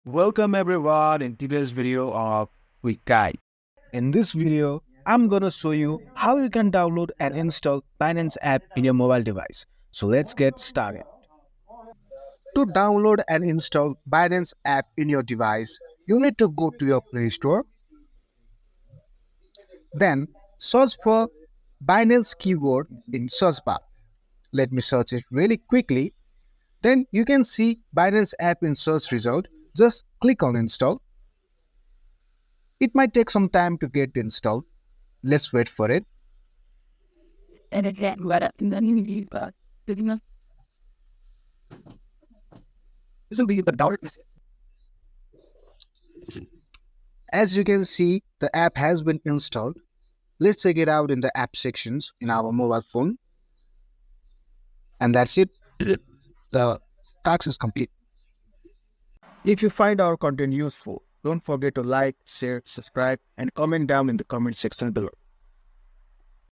Welcome everyone in today's video of Quick Guide. In this video, I'm gonna show you how you can download and install Binance app in your mobile device. So let's get started. To download and install Binance app in your device, you need to go to your Play Store, then search for Binance keyword in search bar. Let me search it really quickly. Then you can see Binance app in search result. Just click on install. It might take some time to get installed. Let's wait for it. This will be the download. As you can see, the app has been installed. Let's check it out in the app sections in our mobile phone. And that's it. The task is complete. If you find our content useful, don't forget to like, share, subscribe, and comment down in the comment section below.